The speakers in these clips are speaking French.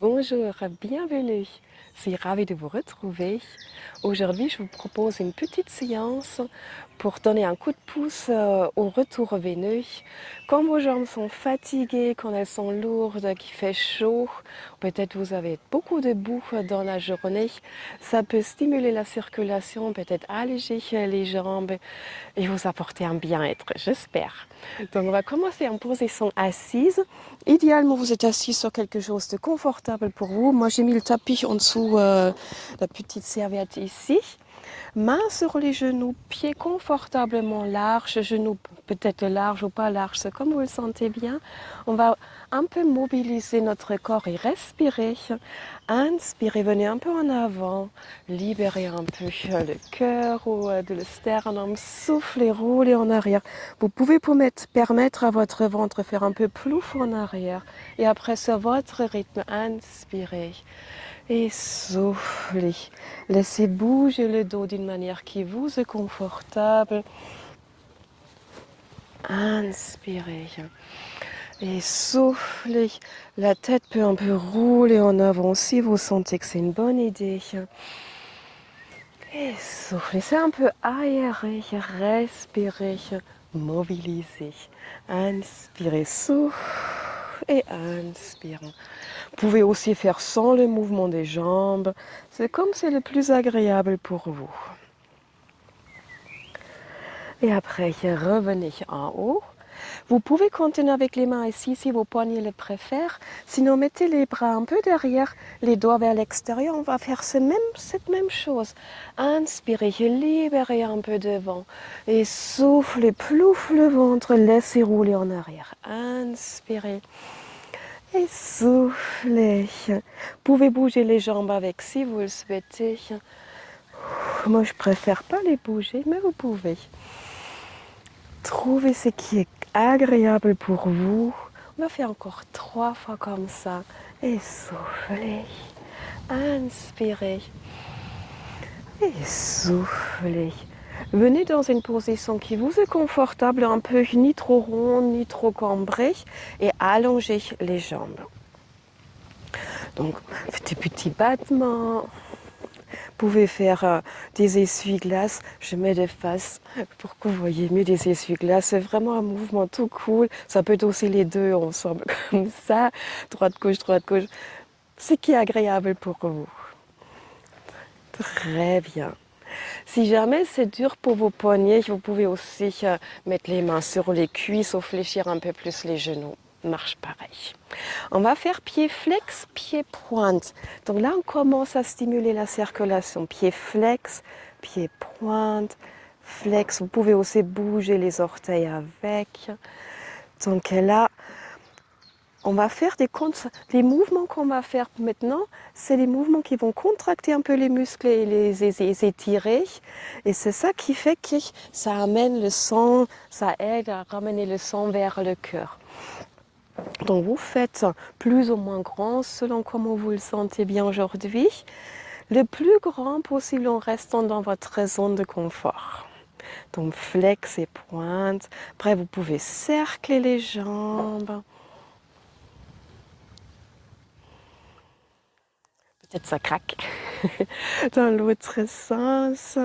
Bonjour, bienvenue. Je suis ravie de vous retrouver. Aujourd'hui, je vous propose une petite séance pour donner un coup de pouce au retour veineux. Quand vos jambes sont fatiguées, quand elles sont lourdes, qu'il fait chaud, peut-être vous avez beaucoup de boue dans la journée, ça peut stimuler la circulation, peut-être alléger les jambes et vous apporter un bien-être, j'espère. Donc on va commencer en position assise. Idéalement, vous êtes assis sur quelque chose de confortable pour vous. Moi, j'ai mis le tapis en dessous, la petite serviette ici. Mains sur les genoux, pieds confortablement larges, genoux peut-être larges ou pas larges, c'est comme vous le sentez bien. On va un peu mobiliser notre corps et respirer. Inspirez, venez un peu en avant, libérez un peu le cœur ou le sternum, soufflez, roulez en arrière. Vous pouvez permettre à votre ventre de faire un peu plouf en arrière et après sur votre rythme, inspirez. Et soufflez. Laissez bouger le dos d'une manière qui vous est confortable. Inspirez. Et soufflez. La tête peut un peu rouler en avant si vous sentez que c'est une bonne idée. Et soufflez. C'est un peu aéré. Respirez. Mobilisez. Inspirez. Soufflez. Et inspirez. Vous pouvez aussi faire sans le mouvement des jambes. C'est comme c'est le plus agréable pour vous. Et après, revenez en haut. Vous pouvez continuer avec les mains ici si vos poignets le préfèrent. Sinon, mettez les bras un peu derrière, les doigts vers l'extérieur. On va faire cette même chose. Inspirez, libérez un peu devant. Et soufflez, plouf le ventre, laissez rouler en arrière. Inspirez. Et soufflez. Vous pouvez bouger les jambes avec si vous le souhaitez. Moi, je préfère pas les bouger, mais vous pouvez. Trouvez ce qui est agréable pour vous. On va faire encore 3 fois comme ça. Et soufflez. Inspirez. Et soufflez. Venez dans une position qui vous est confortable, un peu ni trop ronde, ni trop cambrée. Et allongez les jambes. Donc, faites des petits battements. Vous pouvez faire des essuie-glaces. Je mets des faces pour que vous voyez mieux des essuie-glaces. C'est vraiment un mouvement tout cool. Ça peut être aussi les deux ensemble, comme ça. Droite-gauche, droite-gauche. Ce qui est agréable pour vous. Très bien. Si jamais c'est dur pour vos poignets, vous pouvez aussi mettre les mains sur les cuisses ou fléchir un peu plus les genoux. Marche pareil. On va faire pied flex, pied pointe. Donc là, on commence à stimuler la circulation. Pied flex, pied pointe, flex. Vous pouvez aussi bouger les orteils avec. Donc là, on va faire les mouvements qu'on va faire maintenant, c'est les mouvements qui vont contracter un peu les muscles et les étirer. Et c'est ça qui fait que ça amène le sang, ça aide à ramener le sang vers le cœur. Donc vous faites plus ou moins grand selon comment vous le sentez bien aujourd'hui. Le plus grand possible en restant dans votre zone de confort. Donc flex et pointe. Après vous pouvez cercler les jambes. Peut-être ça craque dans l'autre sens.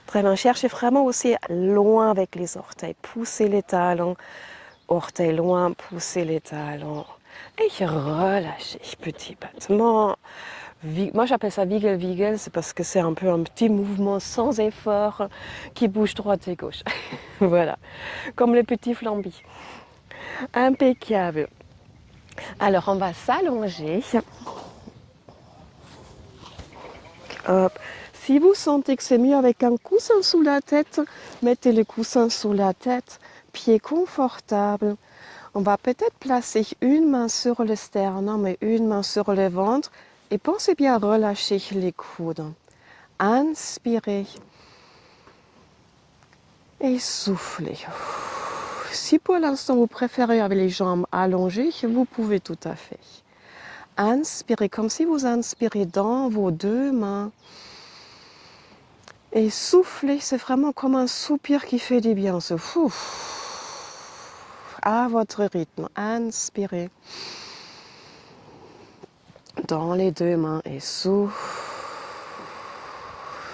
Très bien, cherchez vraiment aussi loin avec les orteils. Poussez les talons, orteils loin, poussez les talons. Et relâchez, petit battement. Moi j'appelle ça wiggle-wiggle, c'est parce que c'est un peu un petit mouvement sans effort qui bouge droite et gauche. Voilà, comme le petit flambi. Impeccable. Alors on va s'allonger. Hop. Si vous sentez que c'est mieux avec un coussin sous la tête, mettez le coussin sous la tête, pied confortable. On va peut-être placer une main sur le sternum et une main sur le ventre et pensez bien à relâcher les coudes. Inspirez et soufflez. Si pour l'instant vous préférez avec les jambes allongées, vous pouvez tout à fait. Inspirez comme si vous inspirez dans vos deux mains. Et souffler, c'est vraiment comme un soupir qui fait du bien. Ce à votre rythme. Inspirez. dans les deux mains et souffle.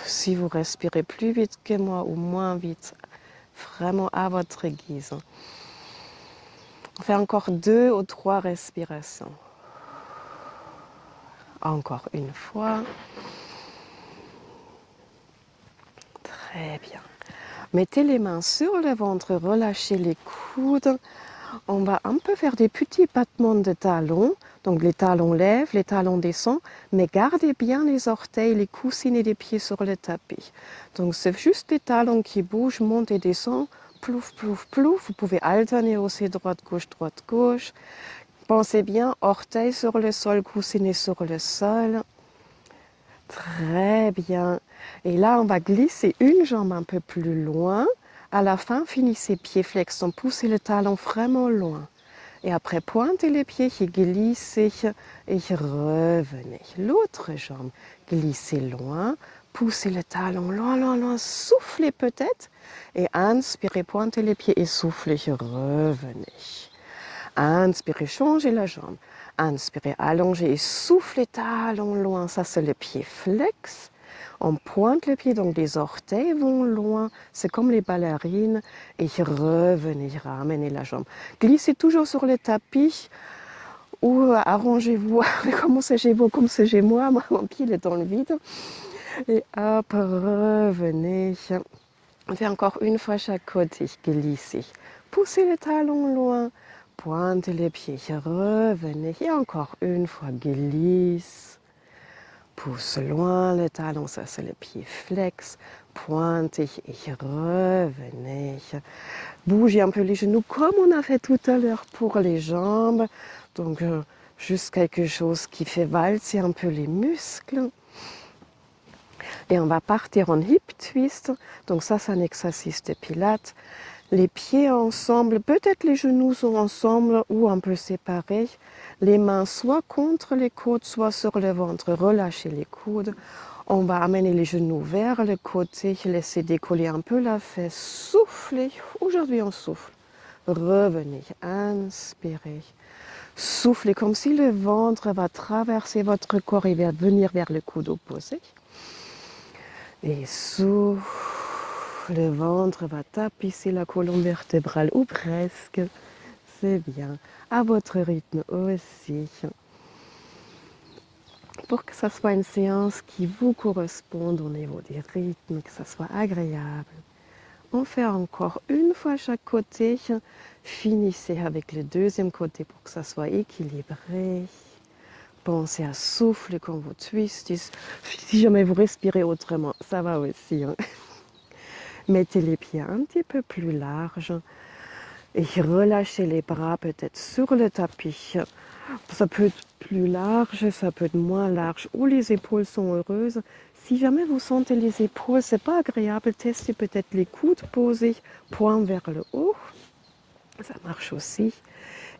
Si vous respirez plus vite que moi ou moins vite, vraiment à votre guise. On fait encore 2 ou 3 respirations. Encore une fois. Très bien. Mettez les mains sur le ventre, relâchez les coudes. On va un peu faire des petits battements de talons. Donc les talons lèvent, les talons descendent, mais gardez bien les orteils, les coussinets des pieds sur le tapis. Donc c'est juste les talons qui bougent, montent et descendent. Plouf, plouf, plouf. Vous pouvez alterner aussi droite, gauche. Pensez bien, orteils sur le sol, coussinets sur le sol. Très bien. Et là, on va glisser une jambe un peu plus loin. À la fin, finissez pieds flex. Donc, poussez le talon vraiment loin. Et après, pointez les pieds et glissez et revenez. L'autre jambe, glissez loin. Poussez le talon loin. Soufflez peut-être. Et inspirez, pointez les pieds et soufflez, revenez. Inspirez, changez la jambe. Inspirez, allongez et soufflez, talon loin. Ça, c'est le pied flex. On pointe le pied, donc les orteils vont loin. C'est comme les ballerines. Et revenez, ramenez la jambe. Glissez toujours sur le tapis ou arrangez-vous comme c'est chez vous, comme c'est chez moi. Mon pied est dans le vide. Et hop, revenez. On fait encore une fois chaque côté. Glissez. Poussez le talon loin. Pointez les pieds, revenez. Et encore une fois, glisse. Pousse loin le talon, ça c'est le pied flex. Pointez et revenez. Bougez un peu les genoux comme on a fait tout à l'heure pour les jambes. Donc juste quelque chose qui fait valser un peu les muscles. Et on va partir en hip twist. Donc ça c'est un exercice de pilates. Les pieds ensemble, peut-être les genoux sont ensemble ou un peu séparés. Les mains soit contre les côtes, soit sur le ventre. Relâchez les coudes. On va amener les genoux vers le côté, laisser décoller un peu la fesse. Soufflez. Aujourd'hui, on souffle. Revenez. Inspirez. Soufflez comme si le ventre va traverser votre corps et va venir vers le coude opposé. Et souffle. Le ventre va tapisser la colonne vertébrale ou presque. C'est bien. À votre rythme aussi. Pour que ça soit une séance qui vous corresponde au niveau des rythmes, que ça soit agréable. On fait encore une fois chaque côté. Finissez avec le deuxième côté pour que ça soit équilibré. Pensez à souffler quand vous twistez. Si jamais vous respirez autrement, ça va aussi. Mettez les pieds un petit peu plus larges et relâchez les bras peut-être sur le tapis. Ça peut être plus large, ça peut être moins large, ou les épaules sont heureuses. Si jamais vous sentez les épaules, c'est pas agréable, testez peut-être les coudes posés, poing vers le haut. Ça marche aussi.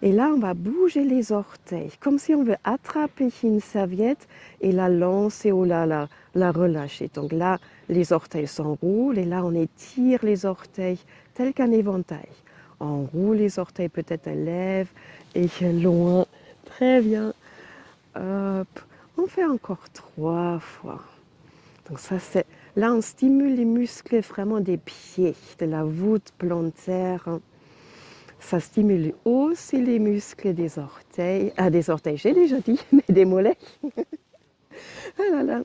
Et là, on va bouger les orteils, comme si on veut attraper une serviette et la lancer ou la relâcher. Donc là, les orteils s'enroulent et là, on étire les orteils tel qu'un éventail. On roule les orteils, peut-être à lèvres et loin. Très bien. Hop. On fait encore 3 fois. Donc ça, c'est... Là, on stimule les muscles vraiment des pieds, de la voûte plantaire. Ça stimule aussi les muscles des orteils. Ah, des orteils, j'ai déjà dit, mais des mollets. Ah là là.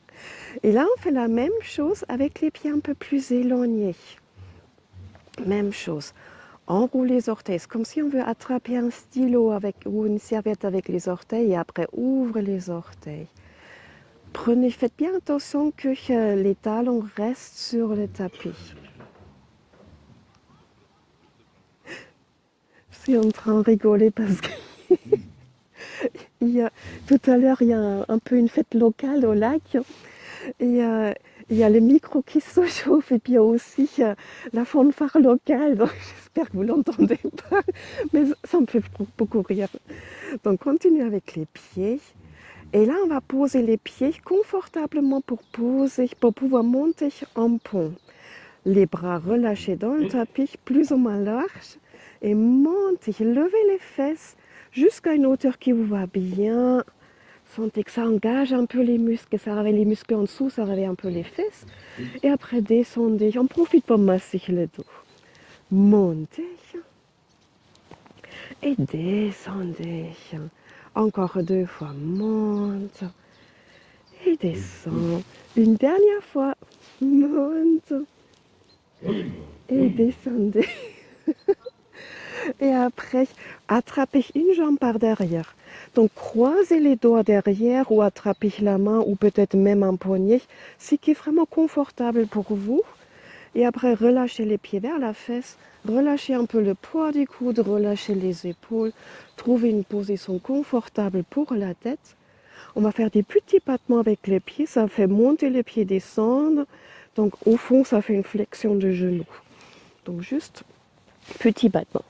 Et là, on fait la même chose avec les pieds un peu plus éloignés. Même chose. On roule les orteils. C'est comme si on veut attraper un stylo ou une serviette avec les orteils et après ouvre les orteils. Faites bien attention que les talons restent sur le tapis. Je suis en train de rigoler parce que tout à l'heure, il y a un peu une fête locale au lac. Et il y a le micro qui se chauffe et puis il y a aussi la fanfare locale. Donc j'espère que vous ne l'entendez pas, mais ça me fait beaucoup rire. Donc continuez avec les pieds. Et là, on va poser les pieds confortablement pour pouvoir monter en pont. Les bras relâchés dans le tapis, plus ou moins large. Et montez, levez les fesses jusqu'à une hauteur qui vous va bien. Sentez que ça engage un peu les muscles, ça réveille les muscles en dessous, ça réveille un peu les fesses. Et après, descendez. On profite pour masser le dos. Montez et descendez. Encore 2 fois, monte et descend. Une dernière fois, monte et descendez. Et après, attrapez une jambe par derrière. Donc, croisez les doigts derrière ou attrapez la main ou peut-être même un poignet, ce qui est vraiment confortable pour vous. Et après, relâchez les pieds vers la fesse, relâchez un peu le poids du coude, relâchez les épaules, trouvez une position confortable pour la tête. On va faire des petits battements avec les pieds, ça fait monter les pieds, descendre. Donc, au fond, ça fait une flexion de genou. Donc, juste petit battement.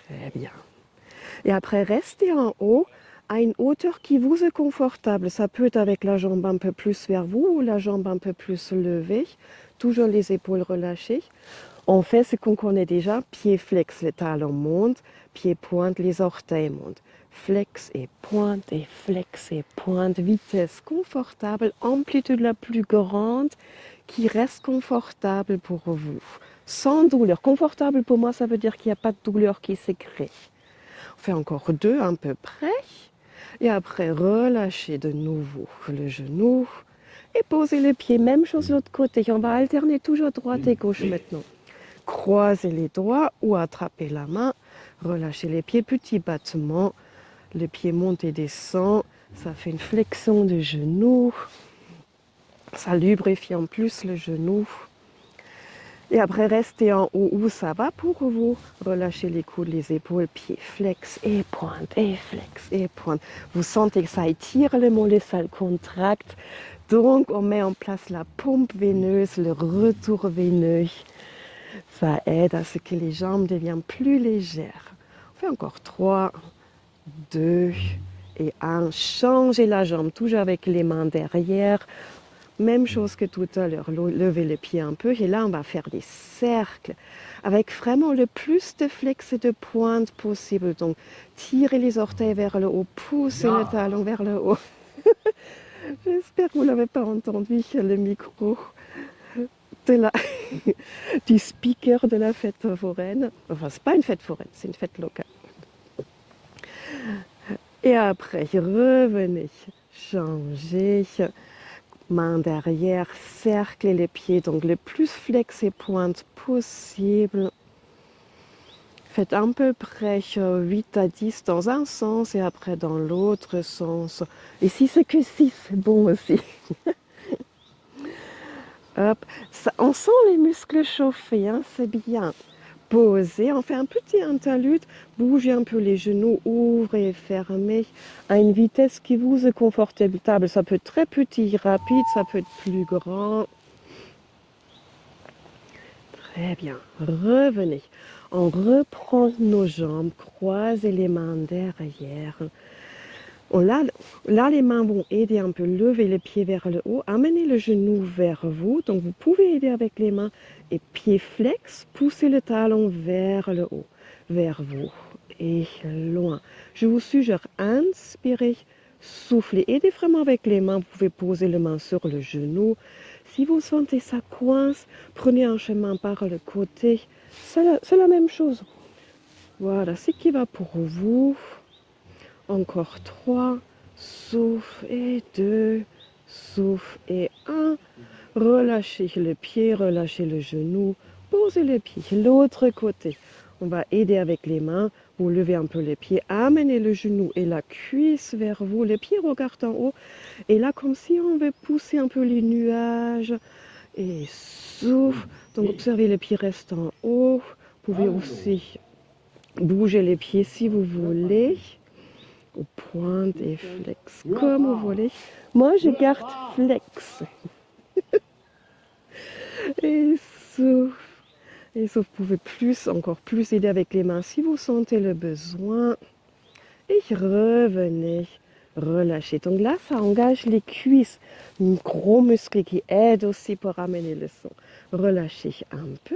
Très bien. Et après, restez en haut à une hauteur qui vous est confortable. Ça peut être avec la jambe un peu plus vers vous ou la jambe un peu plus levée. Toujours les épaules relâchées. On fait ce qu'on connaît déjà. Pied flex, les talons montent. Pied pointe, les orteils montent. Flex et pointe et flex et pointe. Vitesse confortable. Amplitude la plus grande qui reste confortable pour vous. Sans douleur. Confortable pour moi, ça veut dire qu'il n'y a pas de douleur qui se crée. On fait encore 2 à peu près. Et après, relâchez de nouveau le genou. Et posez les pieds. Même chose de l'autre côté. On va alterner toujours droite et gauche maintenant. Croisez les doigts ou attrapez la main. Relâchez les pieds. Petit battement. Le pied monte et descend. Ça fait une flexion de genou. Ça lubrifie en plus le genou. Et après, restez en haut où ça va pour vous. Relâchez les coudes, les épaules, pieds flex et pointe, et flex et pointe. Vous sentez que ça étire le mollet, ça le contracte. Donc, on met en place la pompe veineuse, le retour veineux. Ça aide à ce que les jambes deviennent plus légères. On fait encore 3, 2 et 1. Changez la jambe, toujours avec les mains derrière. Même chose que tout à l'heure, levez les pieds un peu et là on va faire des cercles avec vraiment le plus de flex et de pointe possible. Donc tirez les orteils vers le haut, poussez le talon vers le haut. J'espère que vous ne l'avez pas entendu, le micro de la, du speaker de la fête foraine. Enfin, c'est pas une fête foraine, c'est une fête locale. Et après, revenez, changez. Main derrière, cerclez les pieds, donc le plus flex et pointe possible. Faites à peu près 8 à 10 dans un sens et après dans l'autre sens. Et si c'est que 6, c'est bon aussi. Hop, ça, on sent les muscles chauffer, hein, c'est bien. Posez, on fait un petit interlude, bougez un peu les genoux, ouvrez et fermez à une vitesse qui vous est confortable. Ça peut être très petit, rapide, ça peut être plus grand. Très bien, revenez. On reprend nos jambes, croisez les mains derrière. Là, les mains vont aider un peu, lever les pieds vers le haut, amener le genou vers vous. Donc, vous pouvez aider avec les mains et pieds flex, poussez le talon vers le haut, vers vous et loin. Je vous suggère, inspirez, soufflez, aidez vraiment avec les mains. Vous pouvez poser les mains sur le genou. Si vous sentez ça coince, prenez un chemin par le côté. C'est la même chose. Voilà, ce qui va pour vous. Encore 3, souffle et 2, souffle et 1. Relâchez le pied, relâchez le genou, posez le pied. L'autre côté, on va aider avec les mains. Vous levez un peu les pieds, amenez le genou et la cuisse vers vous. Les pieds regardent en haut. Et là, comme si on veut pousser un peu les nuages. Et souffle. Donc, observez les pieds restent en haut. Vous pouvez aussi bouger les pieds si vous voulez. Pointe et flex, comme vous voulez. Moi, je garde flex. Et souffle. Et souffle, vous pouvez encore plus aider avec les mains si vous sentez le besoin. Et revenez, relâchez. Donc là, ça engage les cuisses. Un gros muscle qui aide aussi pour amener le son. Relâchez un peu.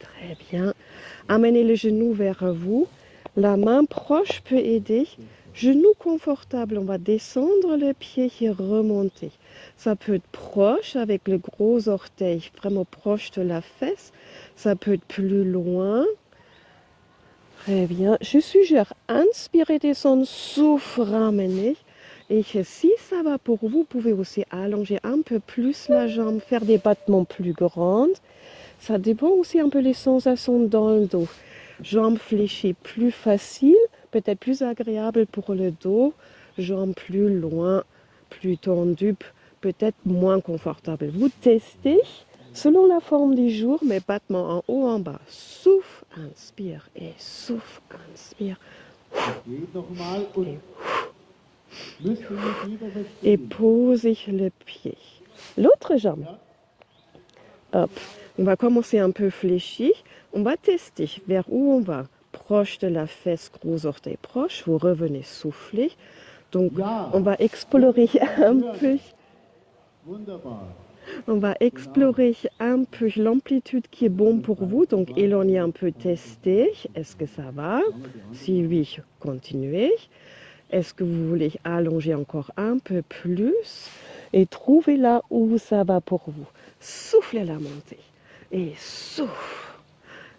Très bien. Amenez le genou vers vous. La main proche peut aider. Genou confortable, on va descendre le pied et remonter. Ça peut être proche avec le gros orteil, vraiment proche de la fesse. Ça peut être plus loin. Très bien. Je suggère inspirer, descendre, souffle, ramener. Et si ça va pour vous, vous pouvez aussi allonger un peu plus la jambe, faire des battements plus grands. Ça dépend aussi un peu des sensations dans le dos. Jambes fléchies plus facile, peut-être plus agréable pour le dos. Jambes plus loin, plus tendues, peut-être moins confortable. Vous testez selon la forme du jour, mais battements en haut, en bas. Souffle, inspire et souffle, inspire. Et posez le pied. L'autre jambe. Hop. On va commencer un peu fléchi. On va tester vers où on va. Proche de la fesse, gros orteil proche. Vous revenez souffler. Donc, on va explorer un peu. On va explorer un peu l'amplitude qui est bon pour vous. Donc, éloigner un peu, tester. Est-ce que ça va? Si oui, continuez. Est-ce que vous voulez allonger encore un peu plus? Et trouvez là où ça va pour vous. Soufflez la montée. Et souffle.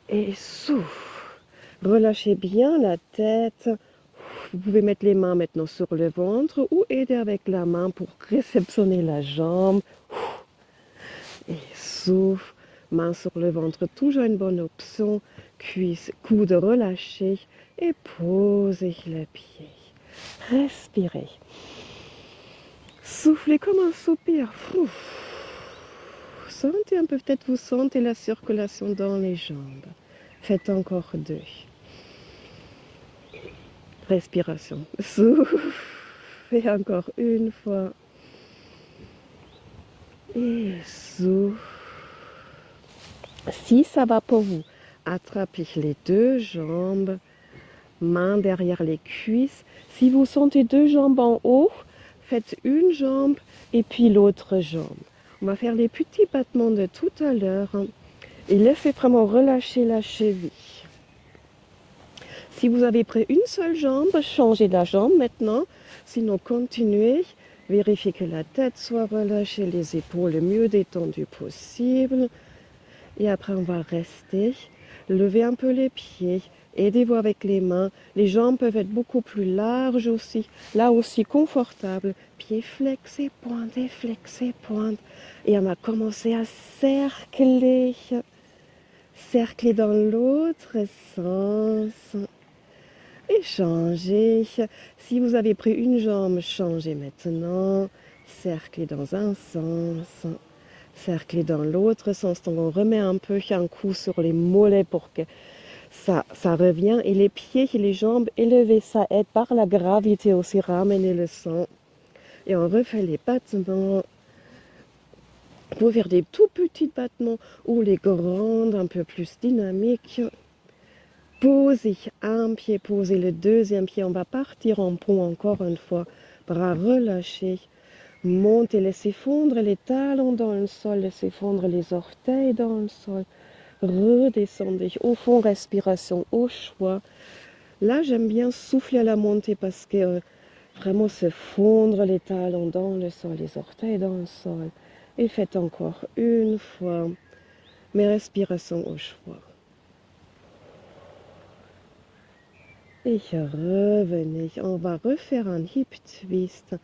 Et souffle. Relâchez bien la tête. Vous pouvez mettre les mains maintenant sur le ventre ou aider avec la main pour réceptionner la jambe. Et souffle. Main sur le ventre, toujours une bonne option. Cuisse, coude relâché. Et posez le pied. Respirez. Soufflez comme un soupir. Sentez un peu, peut-être vous sentez la circulation dans les jambes. Faites encore 2. Respiration. Souffle. Et encore une fois. Et souffle. Si ça va pour vous, attrapez les 2 jambes. Main derrière les cuisses. Si vous sentez 2 jambes en haut, faites une jambe et puis l'autre jambe. On va faire les petits battements de tout à l'heure et laissez vraiment relâcher la cheville. Si vous avez pris une seule jambe, changez la jambe maintenant. Sinon, continuez. Vérifiez que la tête soit relâchée, les épaules le mieux détendues possible. Et après, on va rester. Levez un peu les pieds. Aidez-vous avec les mains. Les jambes peuvent être beaucoup plus larges aussi. Là aussi, confortable. Pieds flexés, pointés, flexés, pointes. Et on va commencer à cercler. Cercler dans l'autre sens. Et changez. Si vous avez pris une jambe, changez maintenant. Cerclez dans un sens. Cercler dans l'autre sens. Donc on remet un peu un coup sur les mollets pour que ça revient. Et les pieds et les jambes élevés, ça aide par la gravité aussi ramener le sang. Et on refait les battements. Vous pouvez faire des tout petits battements ou les grandes, un peu plus dynamiques. Posez un pied, posez le deuxième pied. On va partir en pont encore une fois. Bras relâchés. Montez, laissez fondre les talons dans le sol, laissez fondre les orteils dans le sol. Redescendez. Au fond, respiration au choix. Là, j'aime bien souffler à la montée parce que vraiment se fondre les talons dans le sol, les orteils dans le sol. Et faites encore une fois. Mais respiration au choix. Et revenez. On va refaire un hip twist.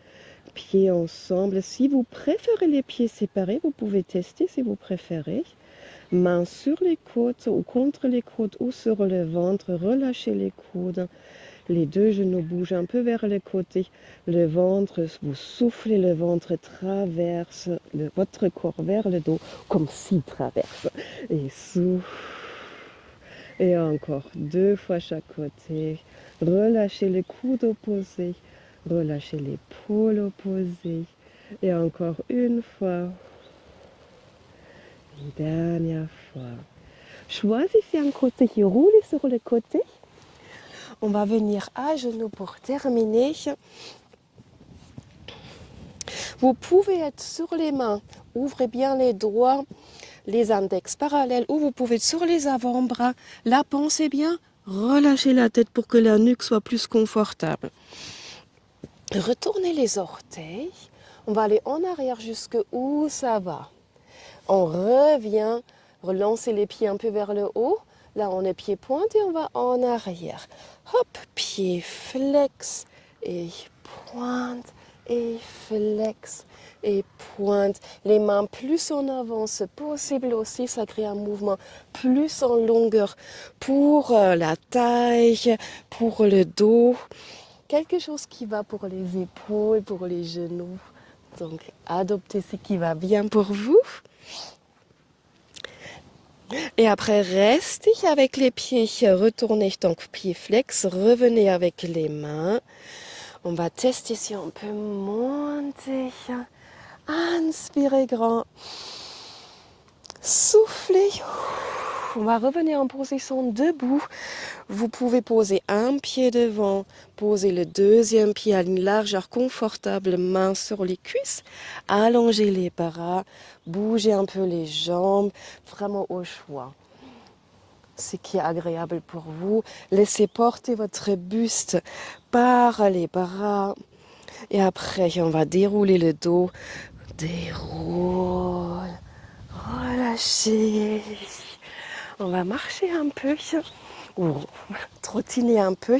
Pieds ensemble. Si vous préférez les pieds séparés, vous pouvez tester si vous préférez. Mains sur les côtes ou contre les côtes ou sur le ventre. Relâchez les coudes. Les 2 genoux bougent un peu vers le côté. Le ventre, vous soufflez, le ventre traverse votre corps vers le dos comme s'il traverse. Et souffle. Et encore 2 fois chaque côté. Relâchez les coudes opposés. Relâchez l'épaule opposée. Et encore une fois. Une dernière fois. Choisissez un côté qui roule sur le côté. On va venir à genoux pour terminer. Vous pouvez être sur les mains. Ouvrez bien les doigts, les index parallèles, ou vous pouvez être sur les avant-bras. Là, pensez bien, relâchez la tête pour que la nuque soit plus confortable. Retournez les orteils. On va aller en arrière jusque où ça va. On revient, relancer les pieds un peu vers le haut. Là, on est pied pointe et on va en arrière. Hop, pied flex et pointe et flex et pointe. Les mains plus en avant, c'est possible aussi. Ça crée un mouvement plus en longueur pour la taille, pour le dos. Quelque chose qui va pour les épaules, pour les genoux. Donc, adoptez ce qui va bien pour vous. Et après, restez avec les pieds, retournez donc pied flex, revenez avec les mains. On va tester si on peut monter. Inspirez grand. Soufflez. On va revenir en position debout. Vous pouvez poser un pied devant, poser le deuxième pied à une largeur confortable, main sur les cuisses, allonger les bras, bouger un peu les jambes, vraiment au choix. Ce qui est agréable pour vous, laissez porter votre buste par les bras. Et après, on va dérouler le dos. Déroule, relâchez. On va marcher un peu ou trottiner un peu.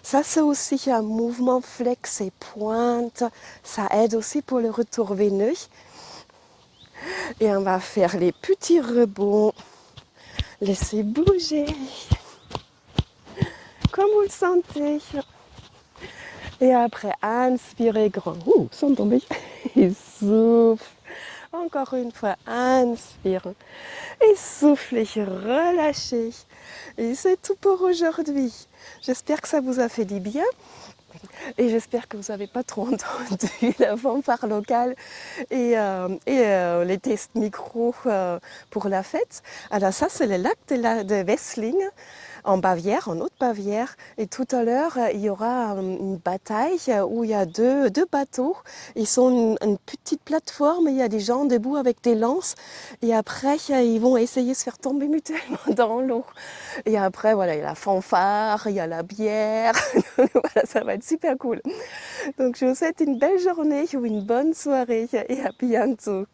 Ça, c'est aussi un mouvement flex et pointe. Ça aide aussi pour le retour veineux. Et on va faire les petits rebonds. Laissez bouger. Comme vous le sentez. Et après, inspirez grand. Sans tomber. Et souffle. Encore une fois, inspire. Et soufflez, relâchez. Et c'est tout pour aujourd'hui. J'espère que ça vous a fait du bien. Et j'espère que vous n'avez pas trop entendu la fanfare locale et les tests micro pour la fête. Alors ça, c'est le lac de Wessling en Bavière, en Haute-Bavière. Et tout à l'heure, il y aura une bataille où il y a deux bateaux. Ils sont une petite plateforme, il y a des gens debout avec des lances. Et après, ils vont essayer de se faire tomber mutuellement dans l'eau. Et après, voilà, il y a la fanfare, il y a la bière. Voilà, ça va être super cool. Donc, je vous souhaite une belle journée ou une bonne soirée et à bientôt.